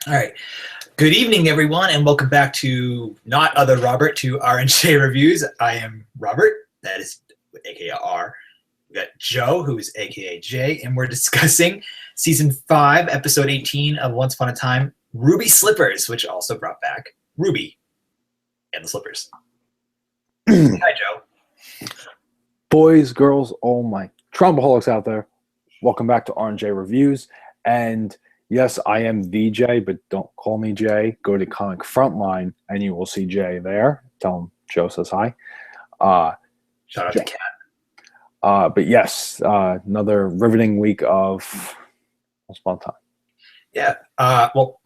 All right. Good evening, everyone, and welcome back to not other Robert to RandJReviews. I am Robert, that is aka R. We got Joe, who is aka J, and we're discussing season 5, episode 18 of Once Upon a Time, Ruby Slippers, which also brought back Ruby and the Slippers. Hi, Joe. Boys, girls, all my Trumpaholics out there, welcome back to RandJReviews. And yes, I am the J, but don't call me J. Go to Comic Frontline, and you will see Jay there. Tell him Joe says hi. Shout out to Kat. But yes, another riveting week of Once Upon a Time. Yeah. Well,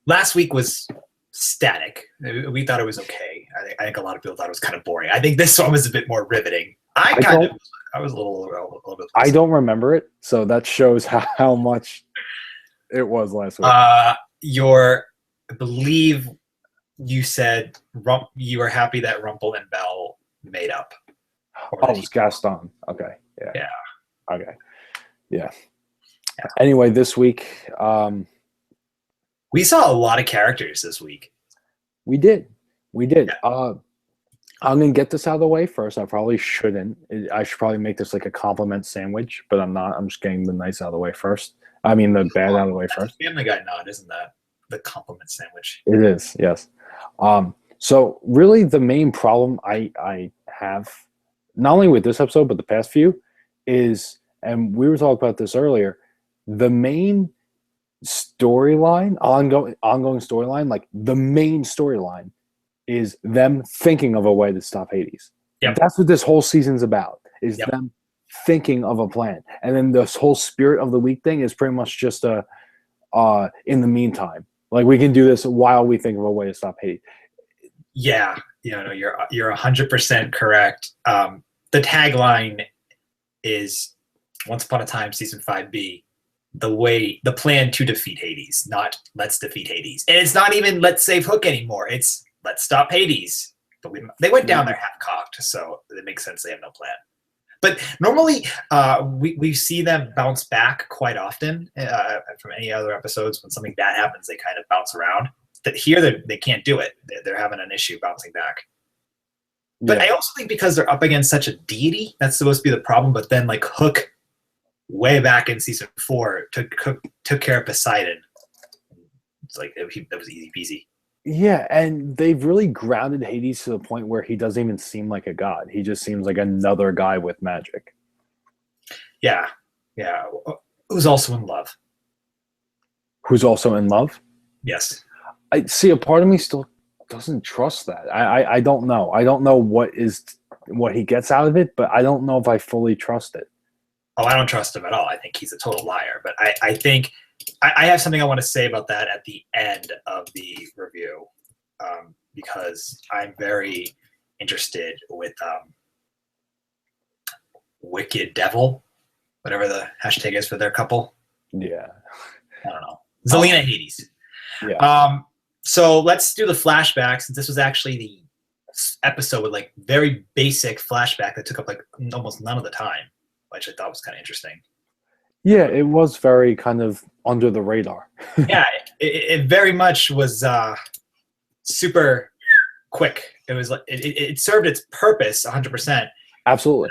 last week was static. We thought it was okay. I think a lot of people thought it was kind of boring. I think this one was a bit more riveting. I was a little bit. I don't remember it, so that shows how much it was last week. I believe you said you were happy that Rumple and Belle made up. Oh, it was Gaston. Okay. Yeah. Okay. Yeah. Anyway, this week, we saw a lot of characters this week. We did. Yeah. I'm going to get this out of the way first. I probably shouldn't. I should probably make this like a compliment sandwich, but I'm not. I'm just getting the nice out of the way first. I mean, the bad out of the way first. Family Guy nod, isn't that the compliment sandwich? It is, yes. So really the main problem I have, not only with this episode, but the past few, is, and we were talking about this earlier, the main storyline, ongoing storyline, like the main storyline is them thinking of a way to stop Hades. Yep. That's what this whole season's about, is Yep. them thinking of a plan. And then this whole spirit of the week thing is pretty much just in the meantime. Like, we can do this while we think of a way to stop Hades. Yeah, you're 100% correct. The tagline is Once Upon a Time, Season 5B, the plan to defeat Hades, not let's defeat Hades. And it's not even let's save Hook anymore. It's let's stop Hades. But they went down there half-cocked, so it makes sense they have no plan. But normally, we see them bounce back quite often from any other episodes. When something bad happens, they kind of bounce around. But here, they can't do it. They're having an issue bouncing back. But I also think because they're up against such a deity, that's supposed to be the problem. But then, like, Hook, way back in season 4, took care of Poseidon. It's like that was easy peasy. Yeah, and they've really grounded Hades to the point where he doesn't even seem like a god. He just seems like another guy with magic. Yeah. Who's also in love. Who's also in love? Yes. I see. A part of me still doesn't trust that. I don't know. I don't know what he gets out of it, but I don't know if I fully trust it. Oh, I don't trust him at all. I think he's a total liar. But I think I have something I want to say about that at the end of the review, because I'm very interested with Wicked Devil, whatever the hashtag is for their couple. Yeah. I don't know. Zelina Hades. Yeah. So let's do the flashback, since this was actually the episode with like very basic flashback that took up like almost none of the time, which I thought was kind of interesting. Yeah, it was very kind of under the radar. Yeah, it very much was super quick. It was like it served its purpose 100%. Absolutely.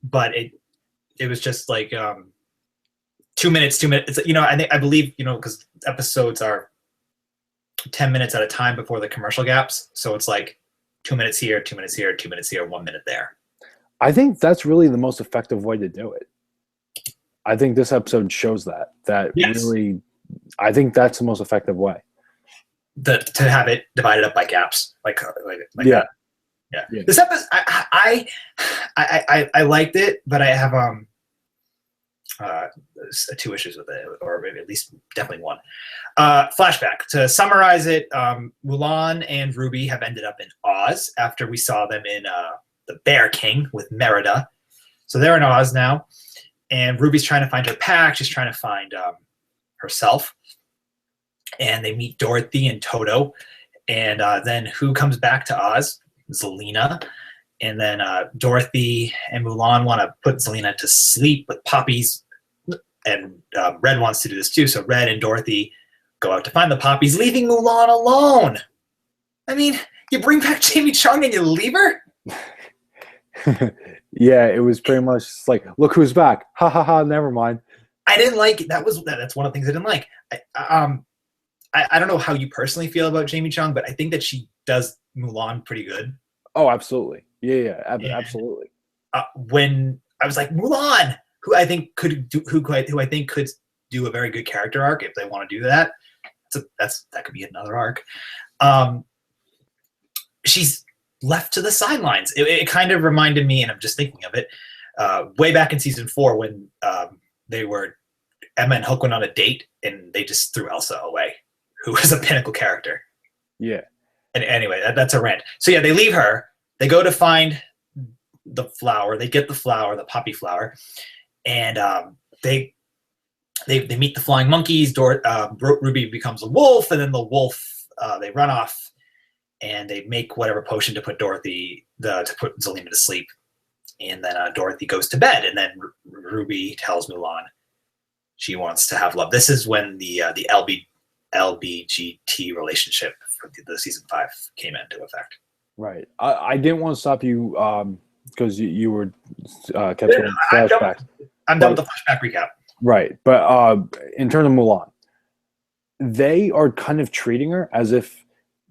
But it was just like 2 minutes. It's, I believe, because episodes are 10 minutes at a time before the commercial gaps. So it's like 2 minutes here, 2 minutes here, 2 minutes here, 1 minute there. I think that's really the most effective way to do it. I think this episode shows that Yes. Really, I think that's the most effective way. To have it divided up by gaps, like Yeah. that. Yeah. This episode, I liked it, but I have 2 issues with it, or maybe at least definitely one. Flashback. To summarize it, Mulan and Ruby have ended up in Oz after we saw them in the Bear King with Merida. So they're in Oz now, and Ruby's trying to find her pack. She's trying to find herself, and they meet Dorothy and Toto. And then who comes back to Oz? Zelina. And then Dorothy and Mulan want to put Zelina to sleep with poppies, and Red wants to do this too. So Red and Dorothy go out to find the poppies, leaving Mulan alone. I mean, you bring back Jamie Chung and you leave her? Yeah, it was pretty much like, look who's back. Ha ha ha, never mind. I didn't like it. That's one of the things I didn't like. I don't know how you personally feel about Jamie Chung, but I think that she does Mulan pretty good. Oh, absolutely. Yeah, absolutely. When I was like, Mulan, who I think could do a very good character arc if they want to do that. That could be another arc. She's left to the sidelines. It kind of reminded me, and I'm just thinking of it, way back in season 4 when Emma and Hook went on a date and they just threw Elsa away, who was a pinnacle character. Yeah. And anyway, that's a rant. So yeah, they leave her. They go to find the flower. They get the flower, the poppy flower, and they meet the flying monkeys. Ruby becomes a wolf, and then the wolf they run off. And they make whatever potion to put to put Zelina to sleep. And then Dorothy goes to bed. And then Ruby tells Mulan she wants to have love. This is when the LBGT relationship for the season 5 came into effect. Right. I didn't want to stop you because you were kept doing flashbacks. I'm done with the flashback recap. Right. But in terms of Mulan, they are kind of treating her as if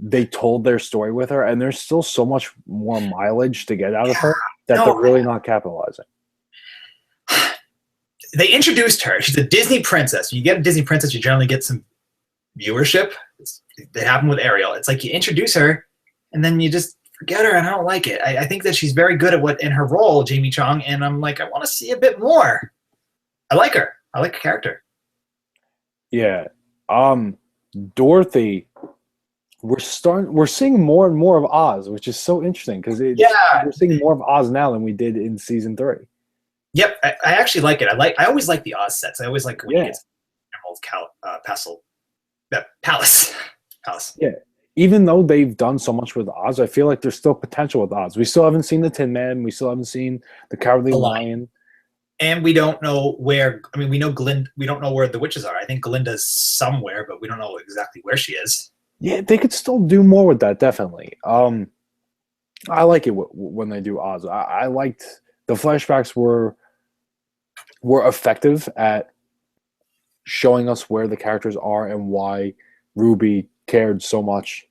they told their story with her, and there's still so much more mileage to get out of her that they're really not capitalizing. They introduced her. She's a Disney princess. When you get a Disney princess, you generally get some viewership. It happened with Ariel. It's like you introduce her, and then you just forget her, and I don't like it. I think that she's very good at in her role, Jamie Chung, and I'm like, I want to see a bit more. I like her. I like her character. Yeah. Dorothy, we're seeing more and more of Oz, which is so interesting because we're seeing more of Oz now than we did in season 3. Yep, I actually like it. I always like the Oz sets. I always like when it gets Palace. Yeah, even though they've done so much with Oz, I feel like there's still potential with Oz. We still haven't seen the Tin Man. We still haven't seen the Cowardly Lion. And we don't know where. I mean, we know we don't know where the witches are. I think Glinda's somewhere, but we don't know exactly where she is. Yeah, they could still do more with that, definitely. I like it when they do Oz. I liked the flashbacks were effective at showing us where the characters are and why Ruby cared so much.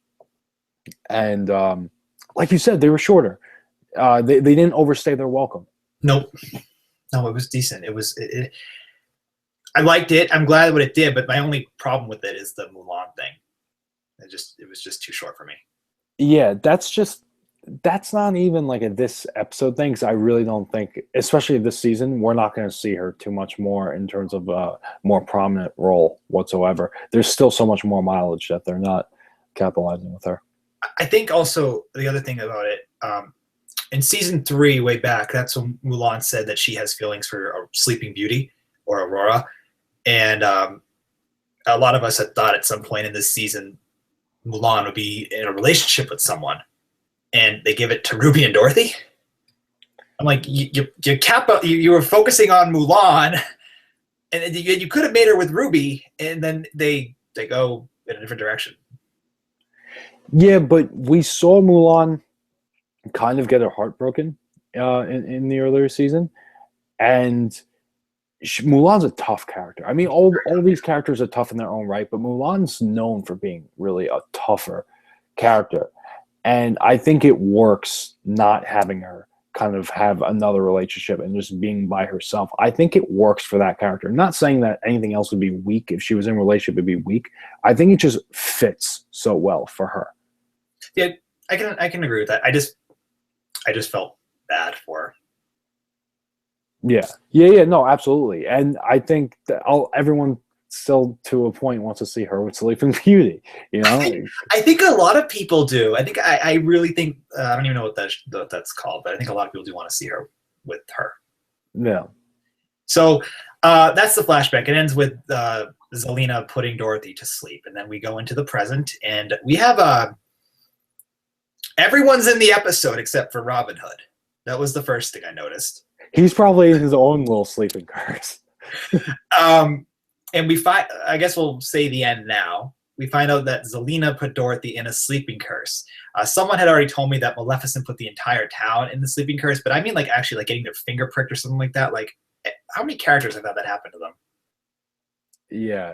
And like you said, they were shorter. They didn't overstay their welcome. Nope. No, it was decent. I liked it. I'm glad what it did, but my only problem with it is the Mulan thing. It was just too short for me. Yeah, that's not even like a this episode thing, because I really don't think, especially this season, we're not going to see her too much more in terms of a more prominent role whatsoever. There's still so much more mileage that they're not capitalizing with her. I think also the other thing about it, in season 3, way back, that's when Mulan said that she has feelings for a Sleeping Beauty or Aurora. And a lot of us had thought at some point in this season, Mulan would be in a relationship with someone. And they give it to Ruby and Dorothy. I'm like, you were focusing on Mulan, and you could have made her with Ruby, and then they go in a different direction. Yeah, but we saw Mulan kind of get her heart broken in the earlier season, and Mulan's a tough character. I mean, all these characters are tough in their own right, but Mulan's known for being really a tougher character. And I think it works not having her kind of have another relationship and just being by herself. I think it works for that character. I'm not saying that anything else would be weak. If she was in a relationship, it'd be weak. I think it just fits so well for her. Yeah, I can agree with that. I just felt bad for her. Yeah, no, absolutely. And I think that everyone still to a point wants to see her with Sleeping Beauty, you know? I think a lot of people do. I really think I don't even know what that's called, but I think a lot of people do want to see her with her. Yeah. So that's the flashback. It ends with Zelina putting Dorothy to sleep, and then we go into the present, and we have everyone's in the episode except for Robin Hood. That was the first thing I noticed. He's probably in his own little sleeping cars. And we find, I guess we'll say the end now. We find out that Zelena put Dorothy in a sleeping curse. Someone had already told me that Maleficent put the entire town in the sleeping curse, but I mean, like, actually, like, getting their finger pricked or something like that. Like, how many characters have had that happen to them? Yeah,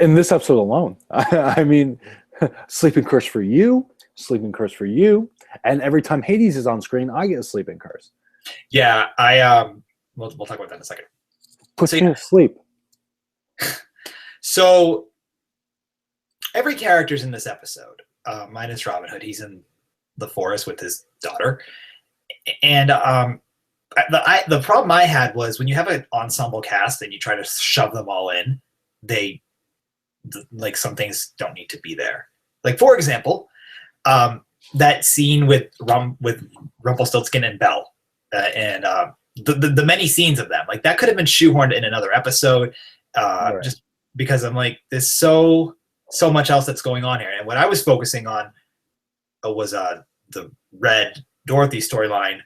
in this episode alone. I mean, sleeping curse for you, sleeping curse for you, and every time Hades is on screen, I get a sleeping curse. Yeah, we'll talk about that in a second. Puts me to sleep. So every character's in this episode, minus Robin Hood. He's in the forest with his daughter, and the problem I had was when you have an ensemble cast and you try to shove them all in, like, some things don't need to be there. Like, for example, that scene with Rumpelstiltskin and Belle, and the many scenes of them, like, that could have been shoehorned in another episode, right. Just because I'm like, there's so much else that's going on here. And what I was focusing on was the Red Dorothy storyline,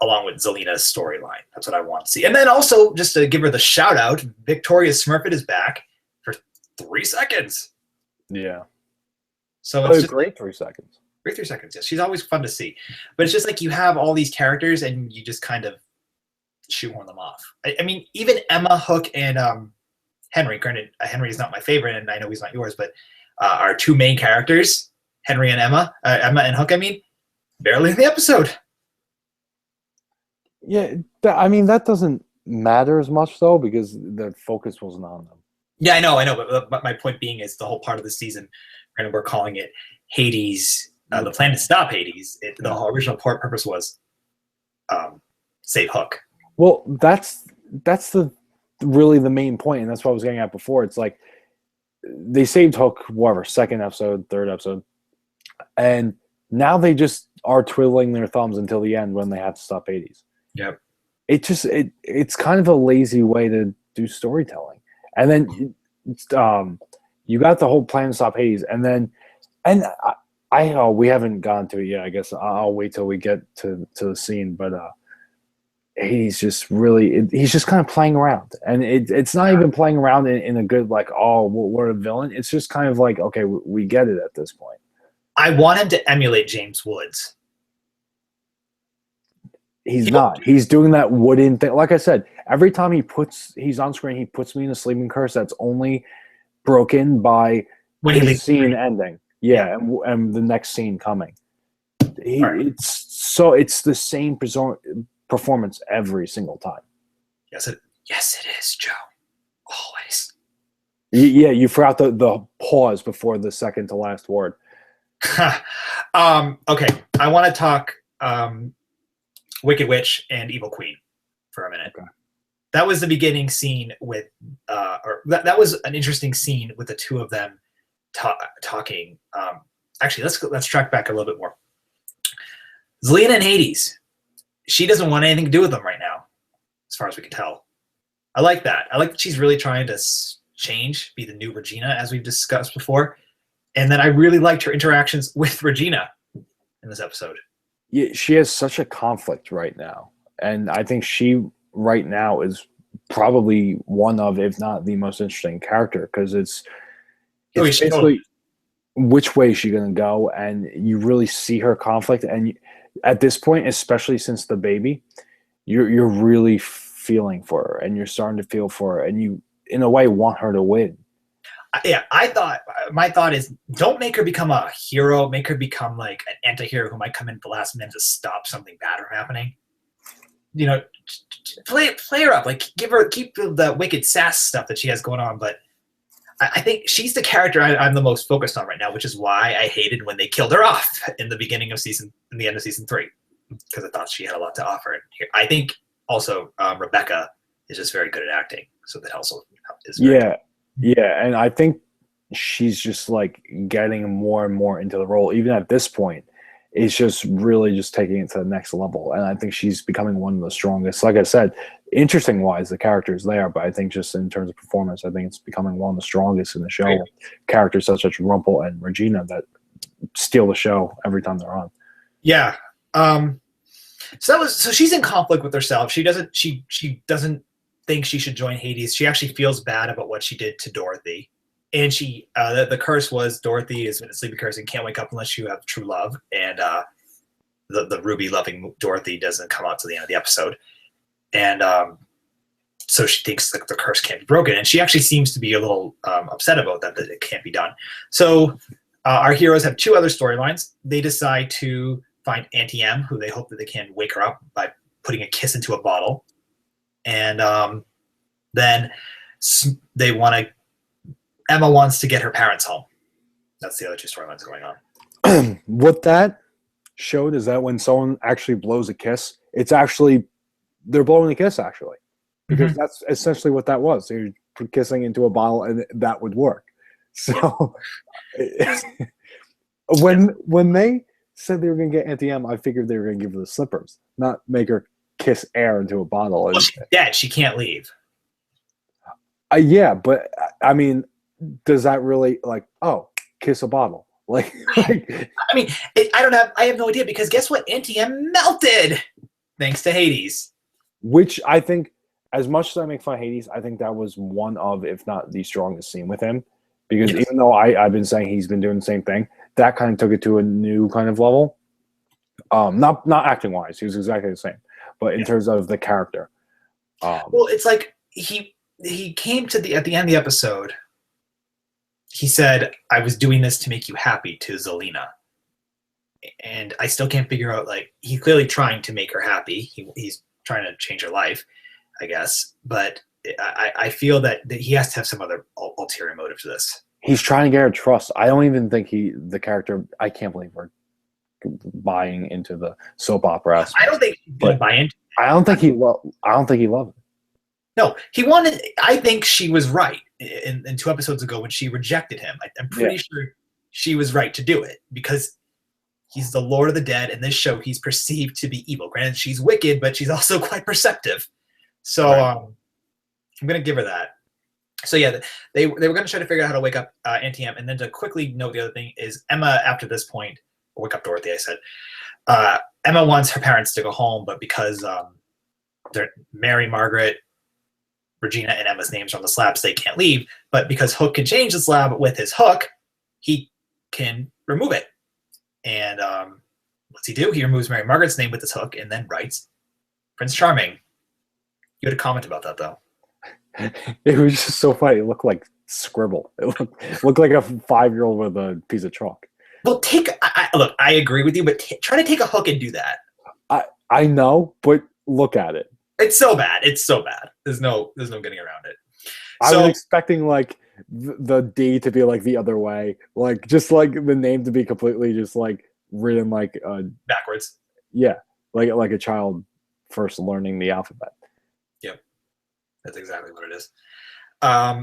along with Zelena's storyline. That's what I want to see. And then also, just to give her the shout out, Victoria Smurfett is back for 3 seconds. Yeah. So it's just great 3 seconds. Great 3 seconds, yes. She's always fun to see. But it's just like you have all these characters and you just kind of shoehorn them off. I mean, even Emma, Hook, and Henry. Granted, Henry is not my favorite, and I know he's not yours, but our 2 main characters, Henry and Emma and Hook, I mean, barely in the episode. Yeah, I mean, that doesn't matter as much, though, because the focus wasn't on them. Yeah, I know. But my point being is the whole part of the season, and we're calling it Hades, the plan to stop Hades. The original purpose was save Hook. Well, that's really the main point, and that's what I was getting at before. It's like they saved Hook, whatever, 2nd episode, 3rd episode, and now they just are twiddling their thumbs until the end when they have to stop Hades. Yep. It's kind of a lazy way to do storytelling. And then you got the whole plan to stop Hades, and we haven't gone to it yet. I guess I'll wait till we get to the scene. But Hades just really he's just kind of playing around, and it's not even playing around in a good, like, oh, we're a villain. It's just kind of like, okay, we get it at this point. I want him to emulate James Woods. He's not. He's doing that wooden thing. Like I said, every time he's on screen, he puts me in a sleeping curse that's only broken by when his scene ending. Yeah, and the next scene coming. It's the same performance every single time. Yes, it is, Joe. Always. Yeah, you forgot the pause before the second to last word. Okay, I want to talk Wicked Witch and Evil Queen for a minute. Okay. That was the beginning scene with, that was an interesting scene with the 2 of them talking. Actually, let's track back a little bit more. Zelena and Hades. She doesn't want anything to do with them right now, as far as we can tell. I like that. I like that she's really trying to change, be the new Regina, as we've discussed before. And then I really liked her interactions with Regina in this episode. Yeah, she has such a conflict right now. And I think she, right now, is probably one of, if not the most interesting character, because it's basically which way is she going to go, and you really see her conflict. And at this point, especially since the baby, you're really feeling for her, and you're starting to feel for her, and you, in a way, want her to win. Yeah, my thought is, don't make her become a hero. Make her become like an anti-hero who might come in at the last minute to stop something bad from happening. You know, play her up. Like, keep the wicked sass stuff that she has going on. But I think she's the character I'm the most focused on right now, which is why I hated when they killed her off in the end of season 3, because I thought she had a lot to offer. And I think also Rebecca is just very good at acting, so that also is very good. Yeah, and I think she's just like getting more and more into the role. Even at this point, it's just really just taking it to the next level. And I think she's becoming one of the strongest. Like I said, interesting wise, the character is there, but I think just in terms of performance, I think it's becoming one of the strongest in the show. Right. Characters such as Rumpel and Regina that steal the show every time they're on. Yeah. So she's in conflict with herself. She doesn't thinks she should join Hades. She actually feels bad about what she did to Dorothy. And she, the curse was Dorothy is in a sleeping curse and can't wake up unless you have true love. And the Ruby loving Dorothy doesn't come out to the end of the episode. And so she thinks that the curse can't be broken. And she actually seems to be a little upset about that it can't be done. So our heroes have two other storylines. They decide to find Auntie M, who they hope that they can wake her up by putting a kiss into a bottle. And then they want to, Emma wants to get her parents home. That's the other two storylines going on. What that showed is that when someone actually blows a kiss, it's actually, they're blowing a kiss actually. Because that's essentially what that was. They're kissing into a bottle and that would work. So when they said they were going to get Auntie M, I figured they were going to give her the slippers, not make her kiss air into a bottle. Well, she's dead. She can't leave. Yeah, but I mean, does that really kiss a bottle? I mean, I have no idea because guess what? Auntie M melted thanks to Hades. Which I think, as much as I make fun of Hades, I think that was one of, if not the strongest scene with him. Because even though I've been saying he's been doing the same thing, that kind of took it to a new kind of level. Not acting wise, he was exactly the same, but in terms of the character. Well, it's like he came to at the end of the episode. He said, "I was doing this to make you happy," to Zelina, and I still can't figure out. He's clearly trying to make her happy. He's trying to change her life, I guess, but I feel that he has to have some other ulterior motive to this. He's trying to get her trust. I don't even think the character. I can't believe we're buying into the soap opera aspect. I don't think he's gonna buy into it. I don't think he loved it. No, he wanted. I think she was right in 2 episodes ago when she rejected him. I'm pretty sure she was right to do it because he's the Lord of the Dead. In this show, he's perceived to be evil. Granted, she's wicked, but she's also quite perceptive. So I'm going to give her that. So yeah, they were going to try to figure out how to wake up Auntie M. And then to quickly note the other thing is Emma, after this point, wake up Dorothy, I said. Emma wants her parents to go home, but because they're Mary, Margaret, Regina, and Emma's names are on the slabs, they can't leave. But because Hook can change the slab with his hook, he can remove it. And what's he do? He removes Mary Margaret's name with his hook and then writes Prince Charming. You had a comment about that, though. It was just so funny. It looked like scribble. It looked like a 5-year-old with a piece of chalk. Well, look, I agree with you, but try to take a hook and do that. I know, but look at it. It's so bad. It's so bad. There's no getting around it. I was expecting the D to be the other way, just the name to be completely just written backwards. Yeah, like a child first learning the alphabet. Yep, that's exactly what it is.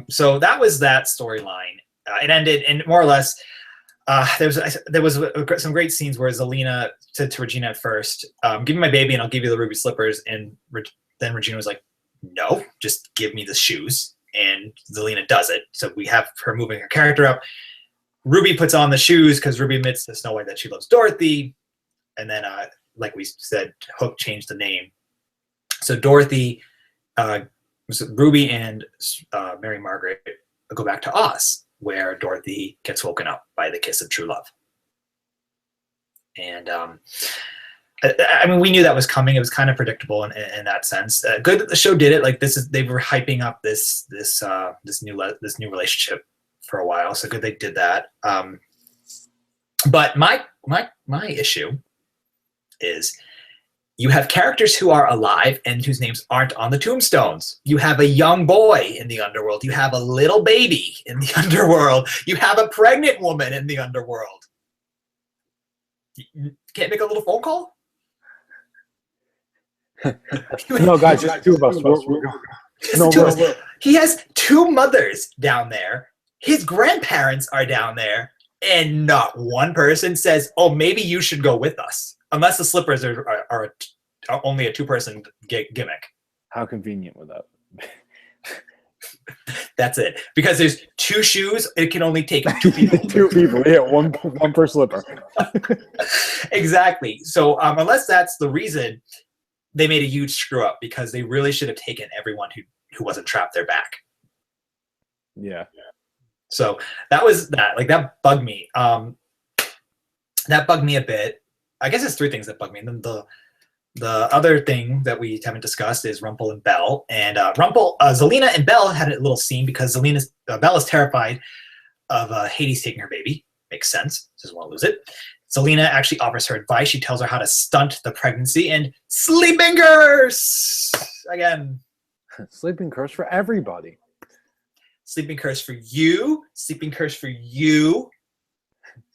So that was that storyline. It ended, and more or less, there was some great scenes where Zelina said to Regina at first, "Give me my baby, and I'll give you the ruby slippers." And then Regina was like, "No, just give me the shoes." And Zelina does it. So we have her moving her character up. Ruby puts on the shoes because Ruby admits to Snow White that she loves Dorothy. And then, like we said, Hook changed the name. So Dorothy, Ruby and Mary Margaret go back to Oz, where Dorothy gets woken up by the kiss of true love. And I mean, we knew that was coming. It was kind of predictable in that sense. Good that the show did it. They were hyping up this new relationship for a while. So good they did that. But my issue is you have characters who are alive and whose names aren't on the tombstones. You have a young boy in the underworld. You have a little baby in the underworld. You have a pregnant woman in the underworld. You can't make a little phone call? No, guys, just 2 of us. He has 2 mothers down there. His grandparents are down there, and not one person says, "Oh, maybe you should go with us." Unless the slippers are only a 2-person gimmick. How convenient would that be? That's it. Because there's 2 shoes, it can only take 2 people. 2 people, yeah, one per slipper. Exactly. So unless that's the reason, they made a huge screw up because they really should have taken everyone who wasn't trapped there back. Yeah. So that was that. Like, that bugged me. That bugged me a bit. I guess it's three things that bug me. And then the other thing that we haven't discussed is Rumple and Belle. And Zelina and Belle had a little scene because Belle is terrified of Hades taking her baby. Makes sense. Doesn't want to lose it. Zelina actually offers her advice. She tells her how to stunt the pregnancy and sleeping curse again. Sleeping curse for everybody. Sleeping curse for you. Sleeping curse for you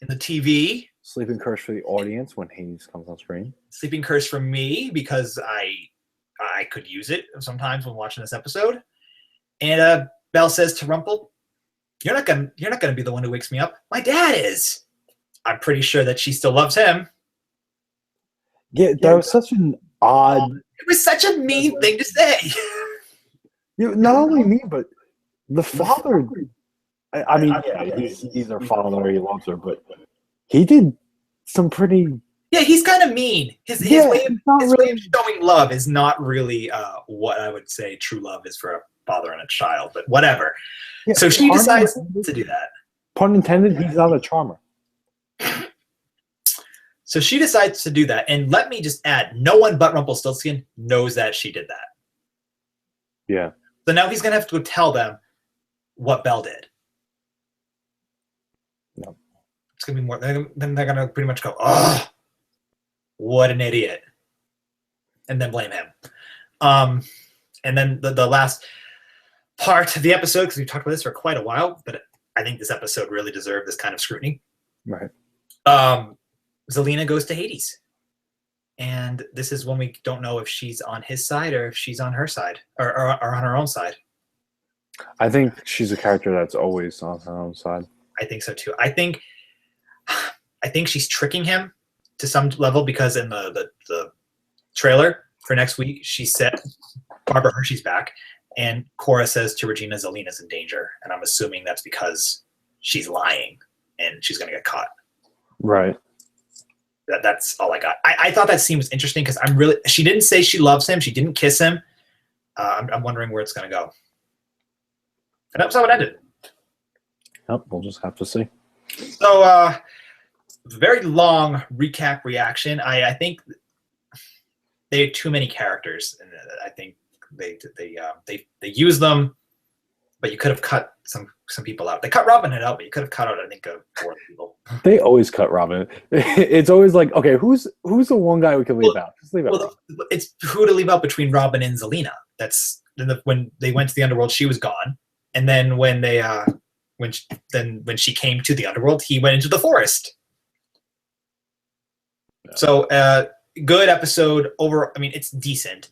in the TV. Sleeping curse for the audience when Hades comes on screen. Sleeping curse for me because I could use it sometimes when watching this episode. And Belle says to Rumple, "You're not gonna be the one who wakes me up. My dad is." I'm pretty sure that she still loves him. Yeah, that was such an odd. It was such a mean thing to say. Not only me, but the father. I mean, yeah, he's her father. He loves her, but he did some pretty. Yeah, he's kind of mean. His way of showing love is not really what I would say true love is for a father and a child, but whatever. Yeah, so she decides to do that. Pun intended, he's not a charmer. So she decides to do that. And let me just add, no one but Rumpelstiltskin knows that she did that. Yeah. So now he's going to have to tell them what Belle did. No. It's going to be more. Then they're going to pretty much go, "Oh, what an idiot." And then blame him. And then the last part of the episode, because we've talked about this for quite a while, but I think this episode really deserved this kind of scrutiny. Right. Zelina goes to Hades. And this is when we don't know if she's on his side or if she's on her side or on her own side. I think she's a character that's always on her own side. I think so too. I think she's tricking him to some level because in the trailer for next week, she said Barbara Hershey's back, and Cora says to Regina, Zelina's in danger. And I'm assuming that's because she's lying and she's going to get caught. Right. That's all I got. I thought that scene was interesting because she didn't say she loves him. She didn't kiss him. I'm wondering where it's going to go. And that's how it ended. Yep, we'll just have to see. So, very long recap reaction. I think they had too many characters, and I think they used them, but you could have cut some people out. They cut Robin Hood out, but you could have cut out, I think, 4 people. They always cut Robin. It's always like, okay, who's the one guy we can leave out? Just leave out. It's who to leave out between Robin and Zelina. That's when they went to the underworld, she was gone, and then when she came to the underworld, he went into the forest. No. So, good episode over. I mean, it's decent.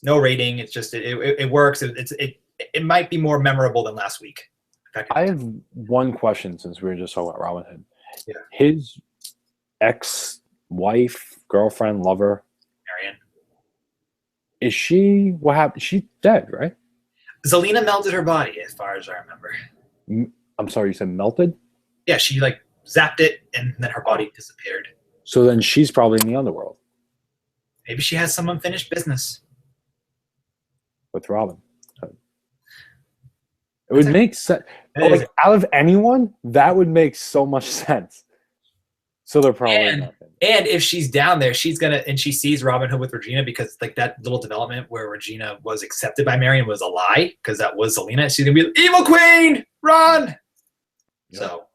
No rating. It's just it works. It might be more memorable than last week. I have one question since we were just talking about Robin Hood. Yeah. His ex-wife, girlfriend, lover, Marion. Is she what happened? She's dead, right? Zelina melted her body, as far as I remember. I'm sorry, you said melted? Yeah, she zapped it, and then her body disappeared. So then she's probably in the underworld. Maybe she has some unfinished business with Robin. It would make sense. Like, out of anyone, that would make so much sense. So they're probably nothing. And if she's down there, she sees Robin Hood with Regina, because like that little development where Regina was accepted by Marion was a lie, because that was Zelina. She's gonna be evil queen, run. Yep. So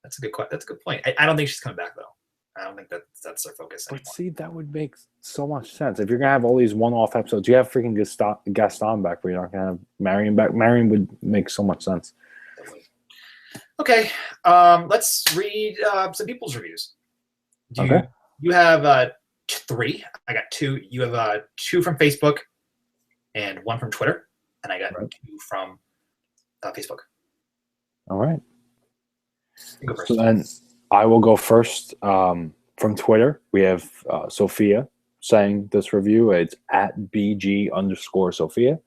that's a good point. I don't think she's coming back though. I don't think that's their focus anymore. But see, that would make so much sense. If you're going to have all these one-off episodes, you have freaking Gaston back, but you're not going to have Marion back. Marion would make so much sense. Okay, let's read some people's reviews. You have 3. I got 2. You have 2 from Facebook and 1 from Twitter, and I got 2 from Facebook. All right. You go first. So then I will go first. From Twitter, we have Sophia saying this review. It's at BG_Sophia.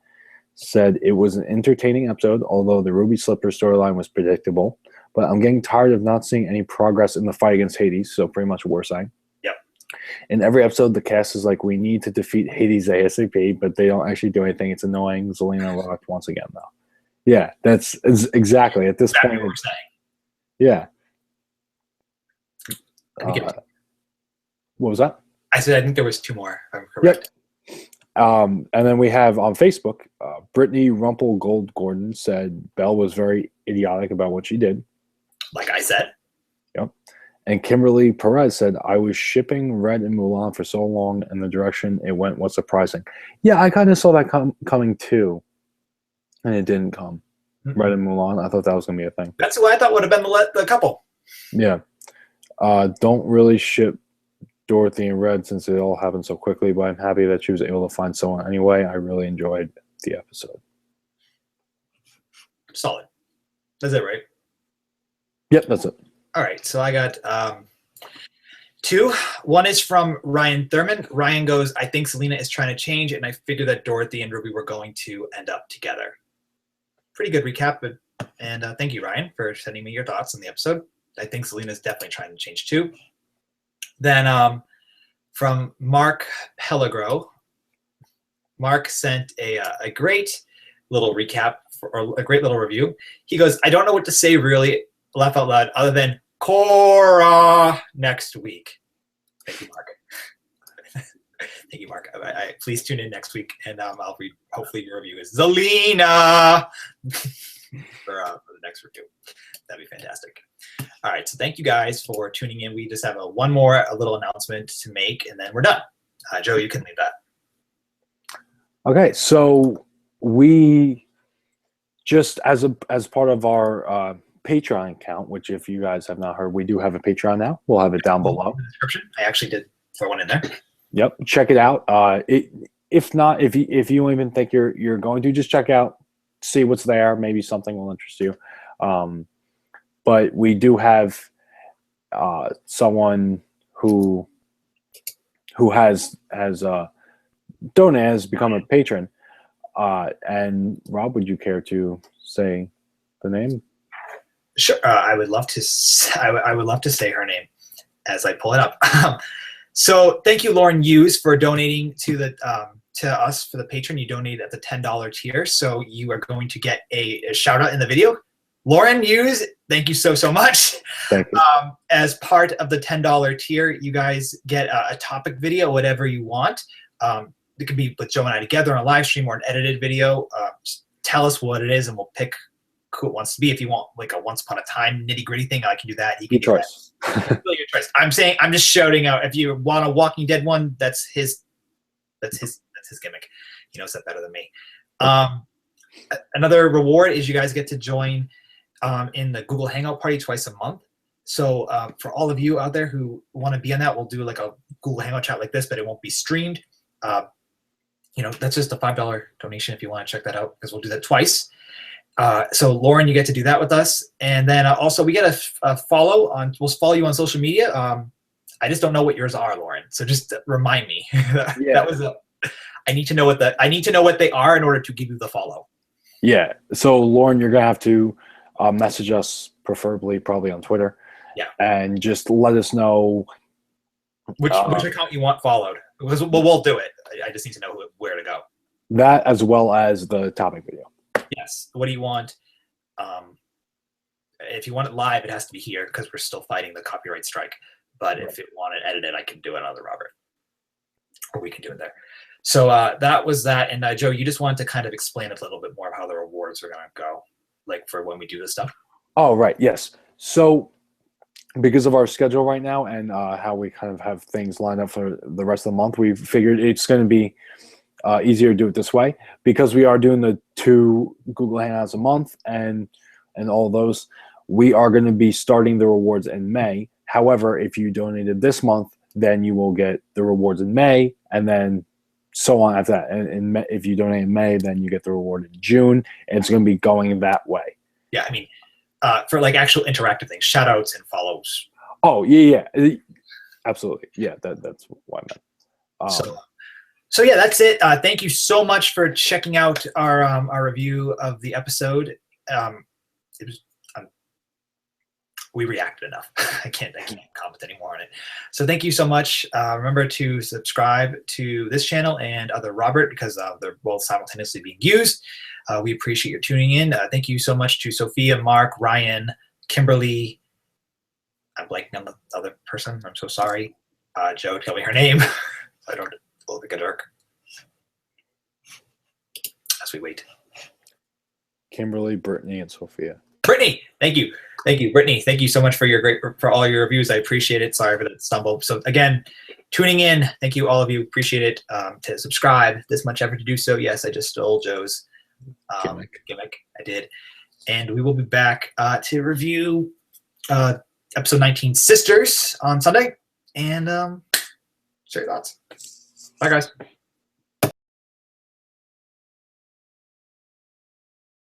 Said it was an entertaining episode, although the Ruby Slipper storyline was predictable. But I'm getting tired of not seeing any progress in the fight against Hades, so pretty much what we're saying. Yep. In every episode, the cast is like, we need to defeat Hades ASAP, but they don't actually do anything. It's annoying. Zelina rocked once again, though. Yeah, that's exactly at this Exactly point. what we're saying. Yeah. What was that? I said I think there was 2 more, if I'm correct. Yep. And then we have on Facebook, Brittany Rumpel Gold Gordon said Belle was very idiotic about what she did. Like I said. Yep. And Kimberly Perez said, I was shipping Red and Mulan for so long, and the direction it went was surprising. Yeah, I kind of saw that coming too, and it didn't come. Mm-hmm. Red and Mulan, I thought that was going to be a thing. That's what I thought would have been the couple. Yeah. Don't really ship Dorothy and Red since it all happened so quickly, but I'm happy that she was able to find someone anyway. I really enjoyed the episode. Solid. That's it, right? Yep, that's it. All right, so I got 2. One is from Ryan Thurman. Ryan goes, I think Zelina is trying to change, and I figured that Dorothy and Ruby were going to end up together. Pretty good recap, and thank you, Ryan, for sending me your thoughts on the episode. I think Zelina is definitely trying to change too. Then from Mark Pellegro, Mark sent a great little recap or a great little review. He goes, I don't know what to say really, laugh out loud, other than Cora next week. Thank you, Mark. Thank you, Mark. Please tune in next week, and I'll read, hopefully your review is Zelina for the next review. That'd be fantastic. All right, so thank you guys for tuning in. We just have a little announcement to make, and then we're done. Joe, you can leave that. Okay, so we just as part of our Patreon account, which if you guys have not heard, we do have a Patreon now. We'll have it down below. In the description. I actually did throw one in there. Yep, check it out. If not, if you don't even think you're going to, just check out, see what's there. Maybe something will interest you. But we do have someone who has donated, has become a patron. And Rob, would you care to say the name? Sure. I would love to. I would love to say her name as I pull it up. So thank you, Lauren Hughes, for donating to us for the patron. You donated at the $10 tier, so you are going to get a shout out in the video. Lauren Hughes, thank you so much. Thank you. As part of the $10 tier, you guys get a topic video, whatever you want. It could be with Joe and I together on a live stream or an edited video. Just tell us what it is, and we'll pick who it wants to be. If you want like a once upon a time nitty gritty thing, I can do that. Your choice. Really your choice. I'm just shouting out. If you want a Walking Dead one, that's his gimmick. He knows that better than me. Another reward is you guys get to join in the Google Hangout party twice a month. So for all of you out there who want to be on that, we'll do like a Google Hangout chat like this, but it won't be streamed. That's just a $5 donation if you want to check that out, because we'll do that twice. So Lauren, you get to do that with us. And then also we get a follow on, we'll follow you on social media. I just don't know what yours are, Lauren. So just remind me. Yeah. I need to know what they are in order to give you the follow. Yeah. So Lauren, you're going to have to message us, probably on Twitter. Yeah. And just let us know which account you want followed. We'll do it. I just need to know where to go. That as well as the topic video. Yes. What do you want? If you want it live, it has to be here because we're still fighting the copyright strike. But if you want it edited, I can do it on the Robert. Or we can do it there. So that was that. And Joe, you just wanted to kind of explain a little bit more of how the rewards are going to go, like for when we do this stuff. Oh, right. Yes. So because of our schedule right now and how we kind of have things lined up for the rest of the month, we figured it's going to be easier to do it this way, because we are doing the 2 Google Hangouts a month and all those. We are going to be starting the rewards in May. However, if you donated this month, then you will get the rewards in May, and then so on after that. And if you donate in May, then you get the reward in June, and it's going to be going that way. Yeah, I mean, for like actual interactive things, shout outs and follows. Oh, yeah. Absolutely. Yeah, that's what I meant. So yeah, that's it. Thank you so much for checking out our review of the episode. we reacted enough. I can't comment anymore on it. So thank you so much. Remember to subscribe to this channel and other Robert, because they're both simultaneously being used. We appreciate your tuning in. Thank you so much to Sophia, Mark, Ryan, Kimberly. I'm blanking on the other person. I'm so sorry. Joe, tell me her name. I don't look like a jerk. As we wait. Kimberly, Brittany, and Sophia. Brittany, thank you. Thank you, Brittany. Thank you so much for all your reviews. I appreciate it. Sorry for the stumble. So again, tuning in. Thank you, all of you. Appreciate it. To subscribe, this much effort to do so. Yes, I just stole Joe's gimmick. I did. And we will be back to review episode 19, Sisters, on Sunday. And share your thoughts. Bye, guys.